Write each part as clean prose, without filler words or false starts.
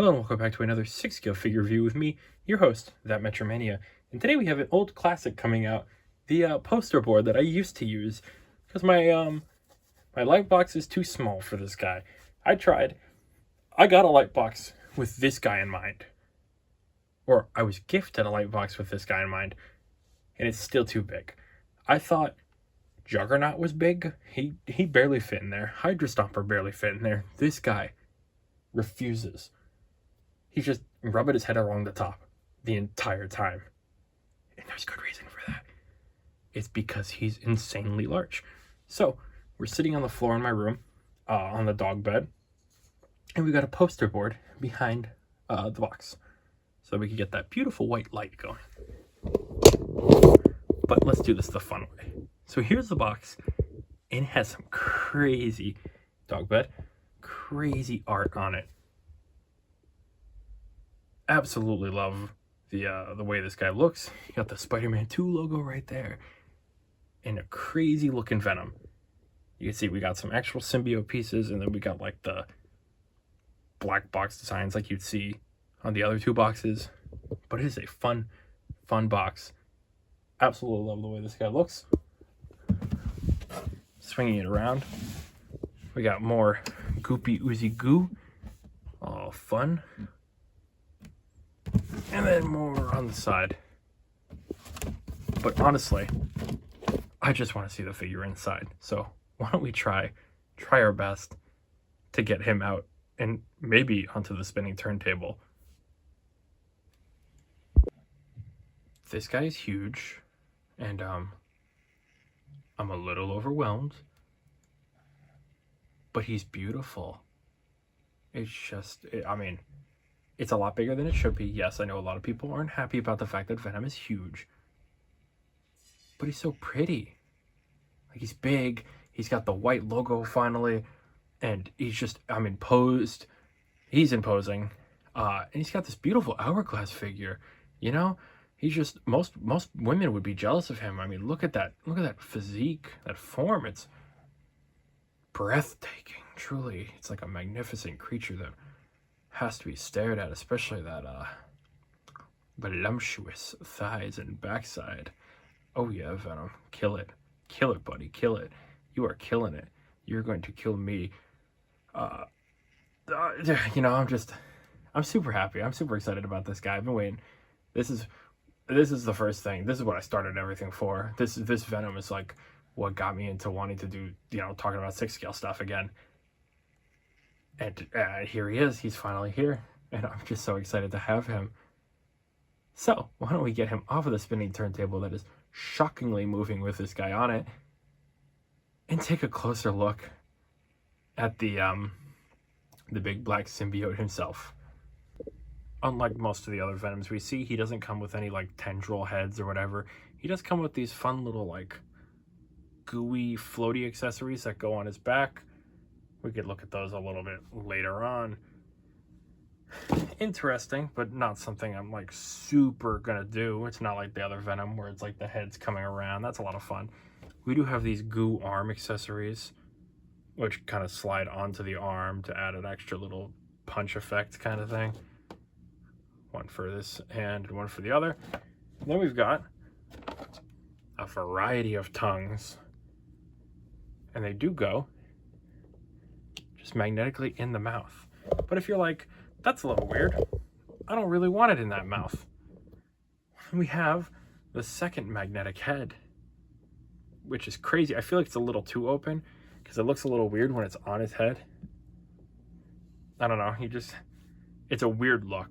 Hello and welcome back to another 6-scale figure review with me, your host, That Mania. And today we have an old classic coming out, the poster board that I used to use, because my light box is too small for this guy. I tried. I got a light box with this guy in mind. Or I was gifted a light box with this guy in mind, and it's still too big. I thought Juggernaut was big. He barely fit in there. Hydra Stomper barely fit in there. This guy refuses. He's just rubbing his head along the top the entire time. And there's good reason for that. It's because he's insanely large. So, we're sitting on the floor in my room, on the dog bed, and we got a poster board behind the box. So we can get that beautiful white light going. But let's do this the fun way. So here's the box, and it has some crazy dog bed, crazy art on it. Absolutely love the way this guy looks. You got the Spider-Man 2 logo right there, and a crazy looking Venom. You can see we got some actual symbiote pieces, and then we got like the black box designs like you'd see on the other two boxes. But it is a fun box. Absolutely love the way this guy looks. Swinging it around, we got more goopy oozy goo. All fun. And then more on the side. But honestly, I just want to see the figure inside. So why don't we try our best to get him out and maybe onto the spinning turntable. This guy is huge, and I'm a little overwhelmed, but he's beautiful. It's just, it's a lot bigger than it should be. Yes, I know a lot of people aren't happy about the fact that Venom is huge, but he's so pretty. Like, he's big, he's got the white logo finally, and he's just, posed. He's imposing, and he's got this beautiful hourglass figure, you know? He's just, most women would be jealous of him. I mean, look at that physique, that form. It's breathtaking, truly. It's like a magnificent creature that has to be stared at, especially that voluptuous thighs and backside. Oh yeah, Venom, kill it, buddy, kill it. You are killing it. You're going to kill me. I'm super happy. I'm super excited about this guy. I've been waiting. This is the first thing. This is what I started everything for. This Venom is like what got me into wanting to do, talking about 6-scale stuff again. And here he is. He's finally here. And I'm just so excited to have him. So, why don't we get him off of the spinning turntable that is shockingly moving with this guy on it, and take a closer look at the big black symbiote himself. Unlike most of the other Venoms we see, he doesn't come with any like tendril heads or whatever. He does come with these fun little like gooey floaty accessories that go on his back. We could look at those a little bit later on. Interesting, but not something I'm like super gonna do. It's not like the other Venom where it's like the head's coming around. That's a lot of fun. We do have these goo arm accessories, which kind of slide onto the arm to add an extra little punch effect kind of thing. One for this hand and one for the other. And then we've got a variety of tongues. And they do go just magnetically in the mouth. But if you're like, that's a little weird, I don't really want it in that mouth, we have the second magnetic head, which is crazy. I feel like it's a little too open because it looks a little weird when it's on his head. I don't know. It's a weird look.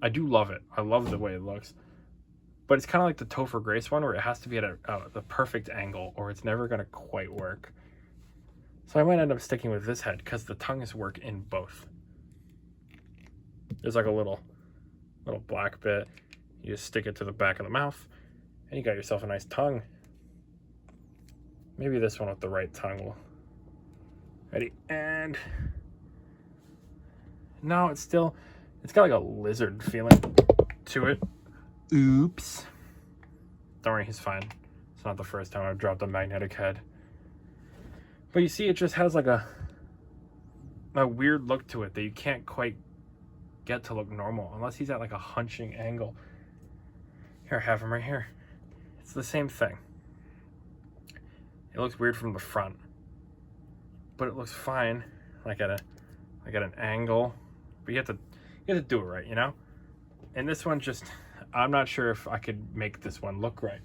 I do love it. I love the way it looks. But it's kind of like the Topher Grace one where it has to be at the perfect angle or it's never going to quite work. So I might end up sticking with this head because the tongues work in both. There's like a little black bit. You just stick it to the back of the mouth and you got yourself a nice tongue. Maybe this one with the right tongue will. Ready? And no, it's got like a lizard feeling to it. Oops. Don't worry, he's fine. It's not the first time I've dropped a magnetic head. But you see, it just has like a a weird look to it that you can't quite get to look normal unless he's at like a hunching angle. Here, I have him right here. It's the same thing. It looks weird from the front, but it looks fine like at an angle. But you have to do it right, you know? And this one just, I'm not sure if I could make this one look right.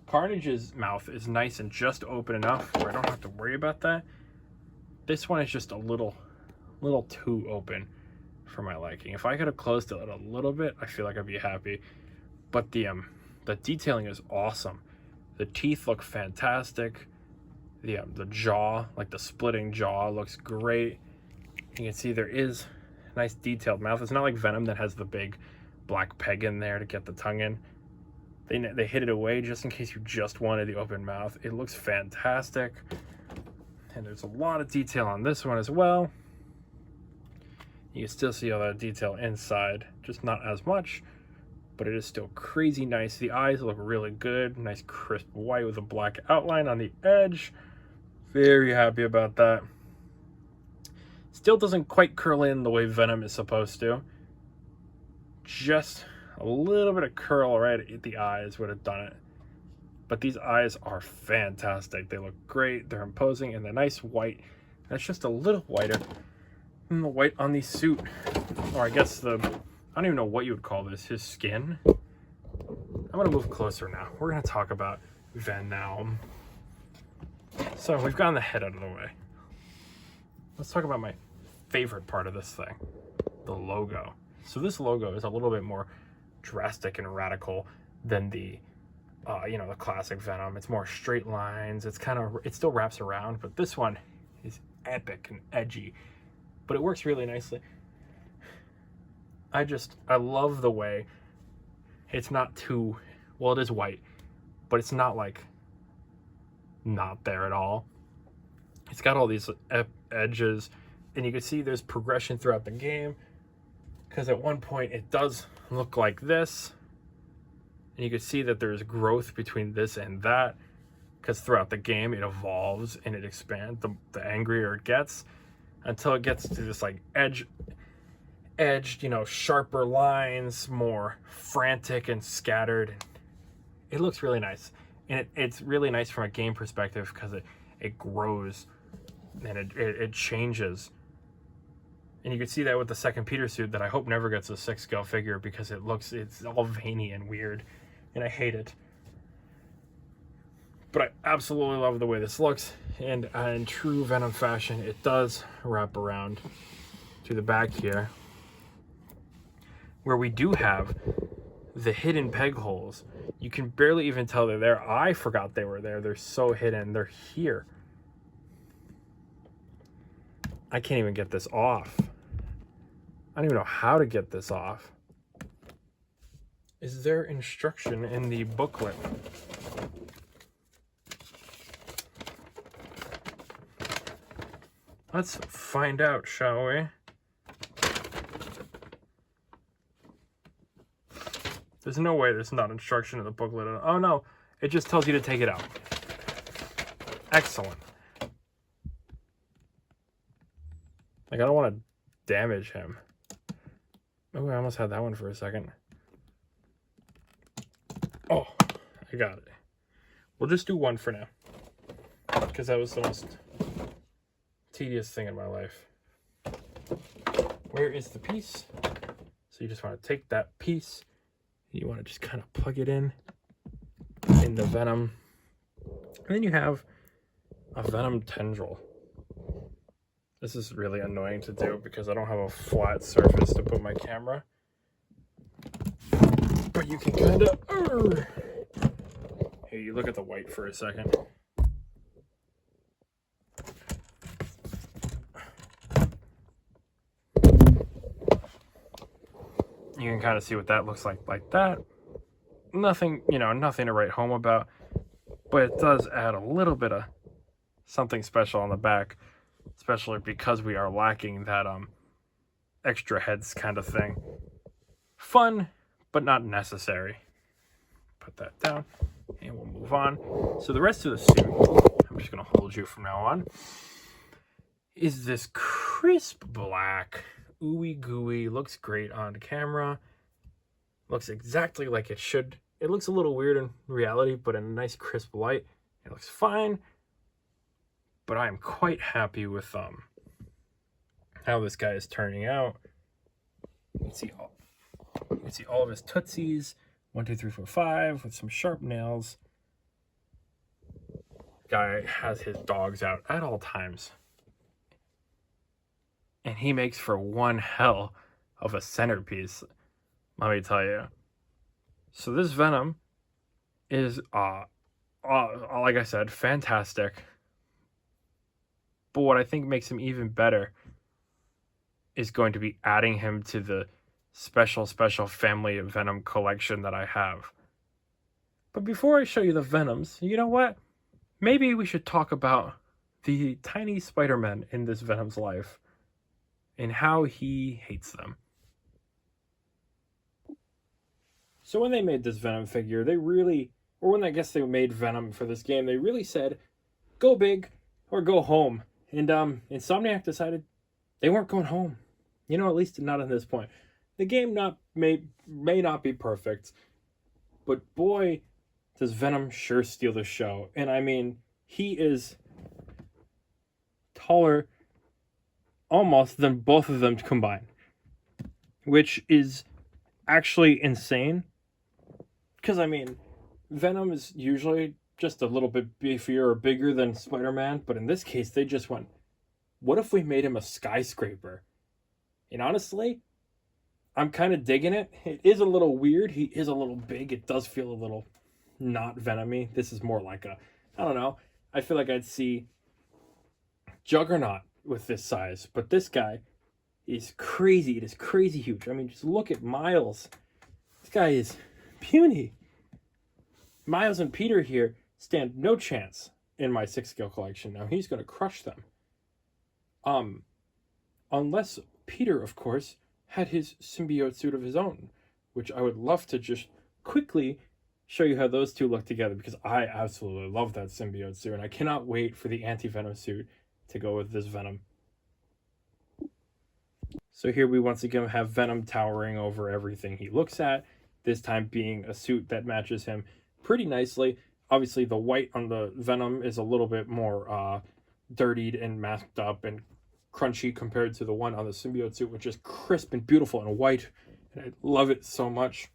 Carnage's mouth is nice and just open enough where I don't have to worry about that. This one is just a little too open for my liking. If I could have closed it a little bit, I feel like I'd be happy. But the detailing is awesome. The teeth look fantastic. The jaw, like the splitting jaw, looks great. You can see there is a nice detailed mouth. It's not like Venom that has the big black peg in there to get the tongue in. They hid it away just in case you just wanted the open mouth. It looks fantastic. And there's a lot of detail on this one as well. You can still see all that detail inside, just not as much, but it is still crazy nice. The eyes look really good. Nice crisp white with a black outline on the edge. Very happy about that. Still doesn't quite curl in the way Venom is supposed to. Just a little bit of curl right at the eyes would have done it. But these eyes are fantastic. They look great. They're imposing, and the nice white. That's just a little whiter than the white on the suit. Or I guess I don't even know what you would call this. His skin. I'm going to move closer now. We're going to talk about Venom. So we've gotten the head out of the way. Let's talk about my favorite part of this thing. The logo. So this logo is a little bit more drastic and radical than the the classic Venom. It's more straight lines. It still wraps around, but this one is epic and edgy, but it works really nicely. I love the way it's not too, well, it is white, but it's not like not there at all. It's got all these edges, and you can see there's progression throughout the game, because at one point it does look like this, and you can see that there's growth between this and that, because throughout the game it evolves and it expands. The angrier it gets, until it gets to this like edged, sharper lines, more frantic and scattered. It looks really nice, and it's really nice from a game perspective because it grows and it changes. And you can see that with the second Peter suit that I hope never gets a 6-scale figure, because it's all veiny and weird, and I hate it. But I absolutely love the way this looks, and in true Venom fashion, it does wrap around to the back here, where we do have the hidden peg holes. You can barely even tell they're there. I forgot they were there. They're so hidden. They're here. I can't even get this off. I don't even know how to get this off. Is there instruction in the booklet? Let's find out, shall we? There's no way there's not instruction in the booklet. Oh no, it just tells you to take it out. Excellent. Like, I don't want to damage him. Oh, I almost had that one for a second. Oh, I got it. We'll just do one for now, because that was the most tedious thing in my life. Where is the piece? So you just want to take that piece, and you want to just kind of plug it in the Venom. And then you have a Venom tendril. This is really annoying to do because I don't have a flat surface to put my camera. But you can kind of... Here, you look at the white for a second. You can kind of see what that looks like that. Nothing, nothing to write home about, but it does add a little bit of something special on the back, especially because we are lacking that extra heads kind of thing. Fun, but not necessary. Put that down, and we'll move on. So the rest of the suit, I'm just going to hold you from now on. is this crisp black. Ooey gooey, looks great on camera. Looks exactly like it should. It looks a little weird in reality, but in a nice crisp light, it looks fine. But I am quite happy with how this guy is turning out. You can see all of his tootsies. 1, 2, 3, 4, 5 with some sharp nails. Guy has his dogs out at all times. And he makes for one hell of a centerpiece, let me tell you. So this Venom is, like I said, fantastic. But what I think makes him even better is going to be adding him to the special family of Venom collection that I have. But before I show you the Venoms, you know what? Maybe we should talk about the tiny Spider-Man in this Venom's life and how he hates them. So when they made this Venom figure, they really, or when I guess they made Venom for this game, they really said, go big or go home. And Insomniac decided they weren't going home. You know, at least not at this point. The game may not be perfect, but boy, does Venom sure steal the show. And I mean, he is taller almost than both of them combined, which is actually insane. Because, I mean, Venom is usually just a little bit beefier or bigger than Spider-Man, but in this case, they just went, what if we made him a skyscraper? And honestly, I'm kind of digging it. It is a little weird. He is a little big. It does feel a little not Venom-y. This is more like a, I don't know. I feel like I'd see Juggernaut with this size, but this guy is crazy. It is crazy huge. I mean, just look at Miles. This guy is puny. Miles and Peter here stand no chance in my 6-scale collection. Now he's going to crush them. Unless Peter, of course, had his symbiote suit of his own, which I would love to just quickly show you how those two look together, because I absolutely love that symbiote suit, and I cannot wait for the anti-Venom suit to go with this Venom. So here we once again have Venom towering over everything he looks at, this time being a suit that matches him pretty nicely. Obviously, the white on the Venom is a little bit more dirtied and masked up and crunchy compared to the one on the symbiote suit, which is crisp and beautiful and white. And I love it so much.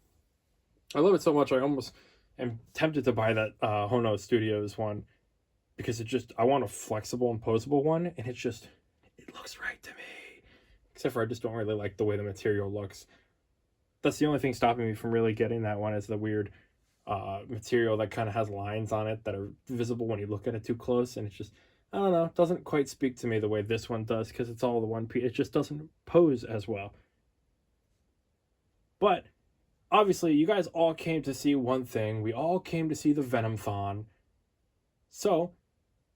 I love it so much, I almost am tempted to buy that Hono Studios one, because I want a flexible and posable one, and it looks right to me. Except for I just don't really like the way the material looks. That's the only thing stopping me from really getting that one, is the weird material that kind of has lines on it that are visible when you look at it too close, and it's just, I don't know, it doesn't quite speak to me the way this one does, because it's all the one piece. It just doesn't pose as well. But obviously, you guys all came to see one thing. We all came to see the Venom-thon. So,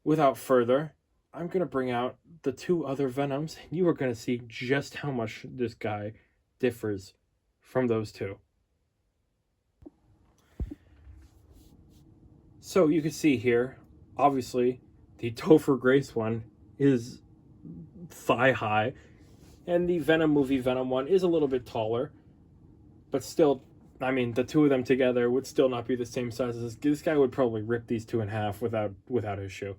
without further, I'm going to bring out the two other Venoms, and you are going to see just how much this guy differs from those two. So, you can see here, obviously, the Topher Grace one is thigh-high, and the Venom movie Venom one is a little bit taller. But still, I mean, the two of them together would still not be the same size as this guy. Would probably rip these two in half without his shoe.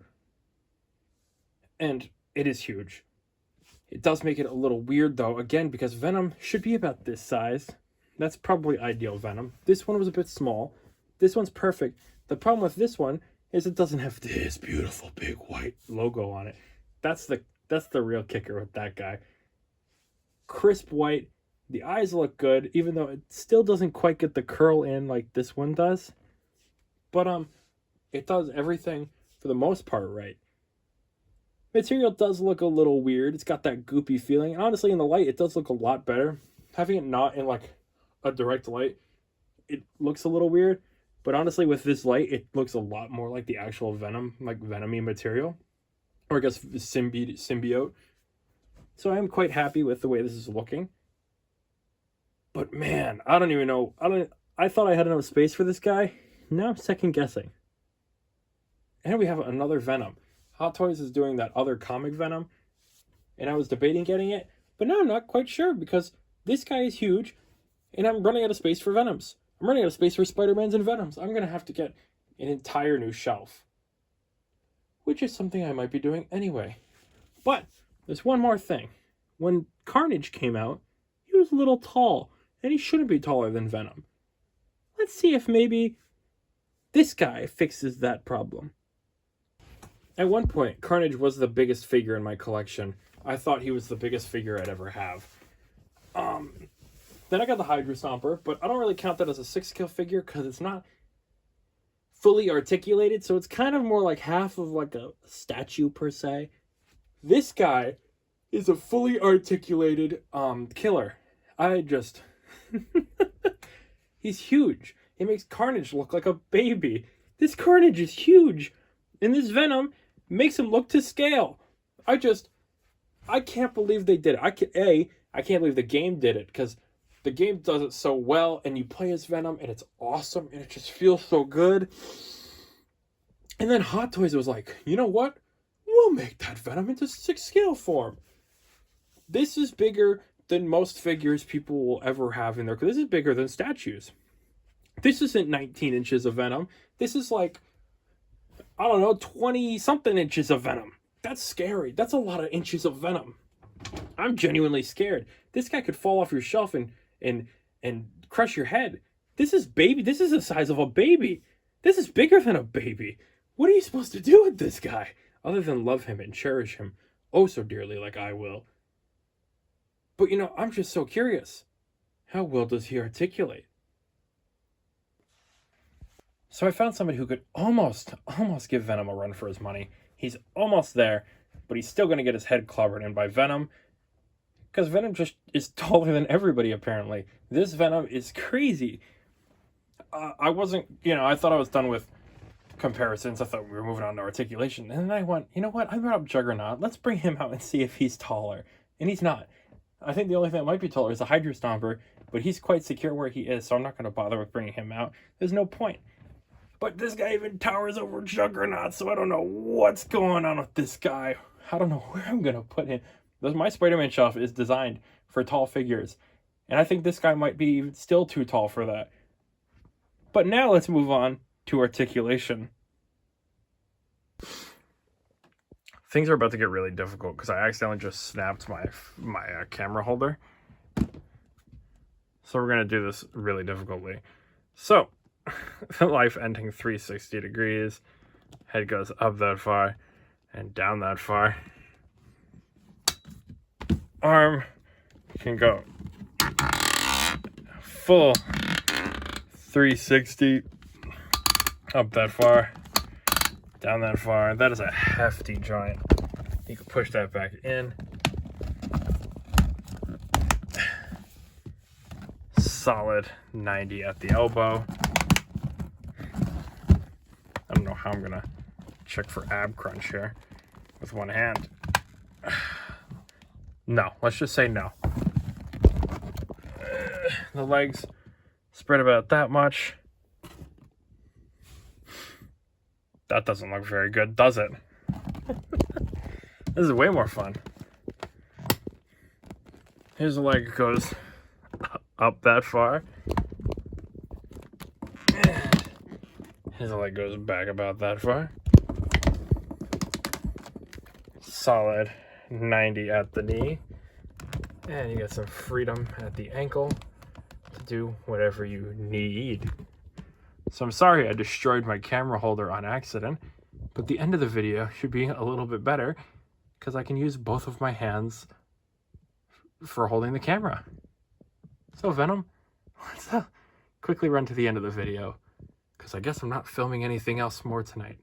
And it is huge. It does make it a little weird, though, again, because Venom should be about this size. That's probably ideal Venom. This one was a bit small. This one's perfect. The problem with this one is it doesn't have this beautiful big white logo on it. That's the real kicker with that guy. Crisp white. The eyes look good, even though it still doesn't quite get the curl in like this one does. But it does everything for the most part right. Material does look a little weird. It's got that goopy feeling. Honestly, in the light, it does look a lot better. Having it not in like a direct light, it looks a little weird. But honestly, with this light, it looks a lot more like the actual Venom, like Venom-y material. Or I guess symbiote. So I am quite happy with the way this is looking. But man, I don't even know. I thought I had enough space for this guy. Now I'm second guessing. And we have another Venom. Hot Toys is doing that other comic Venom. and I was debating getting it, but now I'm not quite sure because this guy is huge, and I'm running out of space for Venoms. I'm running out of space for Spider-Mans and Venoms. I'm going to have to get an entire new shelf, which is something I might be doing anyway. But there's one more thing. When Carnage came out, he was a little tall, and he shouldn't be taller than Venom. Let's see if maybe this guy fixes that problem. At one point, Carnage was the biggest figure in my collection. I thought he was the biggest figure I'd ever have. Then I got the Hydra Stomper, but I don't really count that as a 6-scale figure because it's not fully articulated, so it's kind of more like half of like a statue per se. This guy is a fully articulated killer. He's huge. It makes Carnage look like a baby. This Carnage is huge. And this Venom makes him look to scale. I can't believe they did it. I can't believe the game did it, because the game does it so well, and you play as Venom, and it's awesome, and it just feels so good. And then Hot Toys was like, you know what? We'll make that Venom into 6-scale form. This is bigger than most figures people will ever have in there, because this is bigger than statues. This isn't 19 inches of Venom. This is like, I don't know, 20-something inches of Venom. That's scary. That's a lot of inches of Venom. I'm genuinely scared. This guy could fall off your shelf and crush your head. This is the size of a baby. This is bigger than a baby. What are you supposed to do with this guy? Other than love him and cherish him oh so dearly like I will. But I'm just so curious. How well does he articulate? So I found somebody who could almost give Venom a run for his money. He's almost there, but he's still going to get his head clobbered in by Venom, because Venom just is taller than everybody, apparently. This Venom is crazy. I wasn't, I thought I was done with comparisons. I thought we were moving on to articulation. And then I went, you know what? I brought up Juggernaut. Let's bring him out and see if he's taller. And he's not. I think the only thing that might be taller is the Hydra Stomper, but he's quite secure where he is, so I'm not going to bother with bringing him out. There's no point. But this guy even towers over Juggernaut, so I don't know what's going on with this guy. I don't know where I'm going to put him. My Spider-Man shelf is designed for tall figures, and I think this guy might be still too tall for that. But now let's move on to articulation. Things are about to get really difficult because I accidentally just snapped my camera holder. So we're going to do this really difficultly. So, the life ending 360 degrees. Head goes up that far and down that far. Arm can go full 360 up that far, down that far. That is a hefty joint. You can push that back in. Solid 90 at the elbow. I don't know how I'm gonna check for ab crunch here with one hand. No, let's just say no. The legs spread about that much. That doesn't look very good, does it? This is way more fun. His leg goes up that far. His leg goes back about that far. Solid 90 at the knee. And you get some freedom at the ankle to do whatever you need. So I'm sorry I destroyed my camera holder on accident, but the end of the video should be a little bit better because I can use both of my hands for holding the camera. So Venom, let's quickly run to the end of the video because I guess I'm not filming anything else more tonight.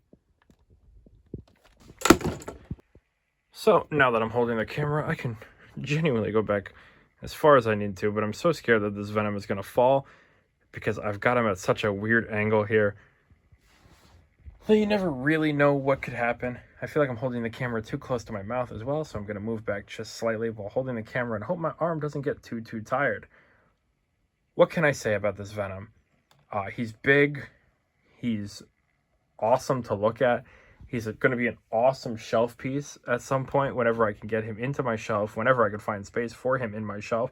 So now that I'm holding the camera, I can genuinely go back as far as I need to, but I'm so scared that this Venom is going to fall because I've got him at such a weird angle here that you never really know what could happen. I feel like I'm holding the camera too close to my mouth as well, so I'm going to move back just slightly while holding the camera and hope my arm doesn't get too tired. What can I say about this Venom? He's big. He's awesome to look at. He's going to be an awesome shelf piece at some point whenever I can get him into my shelf, whenever I can find space for him in my shelf.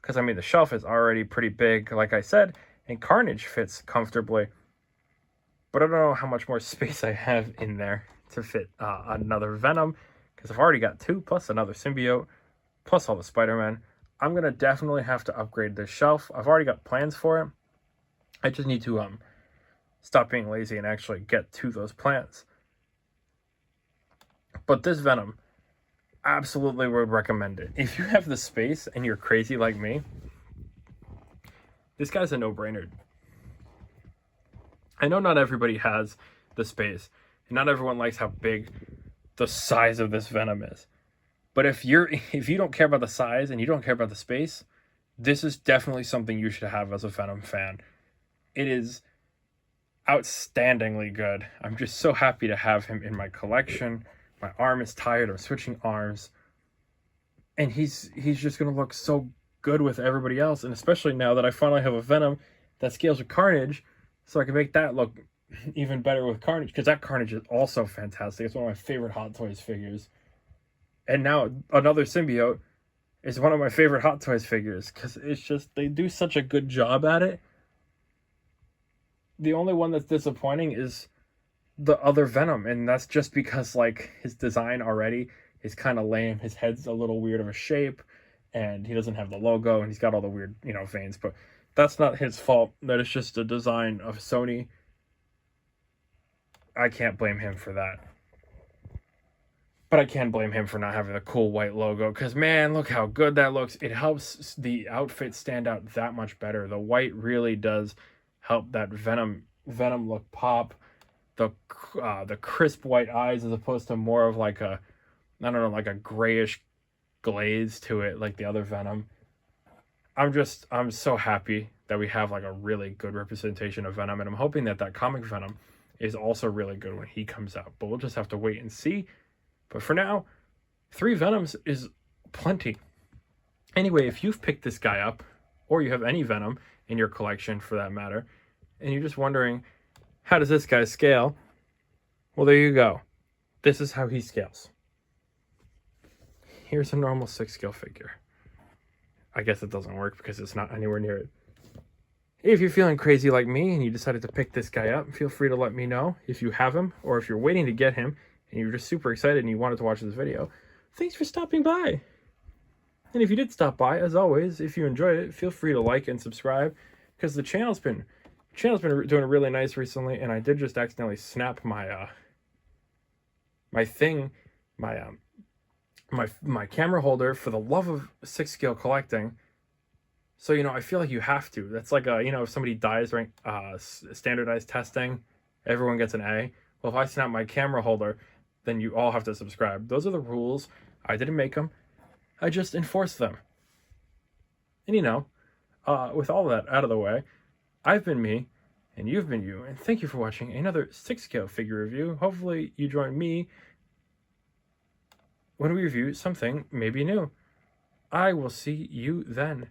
Because, I mean, the shelf is already pretty big, like I said, and Carnage fits comfortably. But I don't know how much more space I have in there to fit another Venom, because I've already got 2, plus another symbiote, plus all the Spider-Man. I'm going to definitely have to upgrade this shelf. I've already got plans for it. I just need to stop being lazy and actually get to those plans. But this Venom, absolutely would recommend it. If you have the space and you're crazy like me, this guy's a no-brainer. I know not everybody has the space, and not everyone likes how big the size of this Venom is. But if you don't care about the size and you don't care about the space, this is definitely something you should have as a Venom fan. It is outstandingly good. I'm just so happy to have him in my collection. My arm is tired. I'm switching arms. And he's just going to look so good with everybody else. And especially now that I finally have a Venom that scales with Carnage, so I can make that look even better with Carnage. Because that Carnage is also fantastic. It's one of my favorite Hot Toys figures. And now another symbiote is one of my favorite Hot Toys figures. Because it's just, they do such a good job at it. The only one that's disappointing is the other Venom, and that's just because, like, his design already is kind of lame. His head's a little weird of a shape, and he doesn't have the logo, and he's got all the weird, veins, but that's not his fault. That is just a design of Sony. I can't blame him for that. But I can blame him for not having the cool white logo, because, man, look how good that looks. It helps the outfit stand out that much better. The white really does help that Venom look pop. The crisp white eyes as opposed to more of like a, I don't know, like a grayish glaze to it like the other Venom. I'm so happy that we have like a really good representation of Venom, and I'm hoping that comic Venom is also really good when he comes out, but we'll just have to wait and see. But for now, 3 Venoms is plenty. Anyway, if you've picked this guy up, or you have any Venom in your collection for that matter, and you're just wondering, how does this guy scale? Well, there you go. This is how he scales. Here's a normal 6 scale figure. I guess it doesn't work because it's not anywhere near it. If you're feeling crazy like me and you decided to pick this guy up, feel free to let me know if you have him, or if you're waiting to get him and you're just super excited and you wanted to watch this video. Thanks for stopping by. And if you did stop by, as always, if you enjoyed it, feel free to like and subscribe, because the channel's been doing really nice recently, and I did just accidentally snap my my camera holder for the love of 6 scale collecting. So, I feel like you have to. That's like if somebody dies during standardized testing, everyone gets an A. Well, if I snap my camera holder, then you all have to subscribe. Those are the rules. I didn't make them. I just enforced them. And with all that out of the way, I've been me, and you've been you, and thank you for watching another 6 scale figure review. Hopefully you join me when we review something maybe new. I will see you then.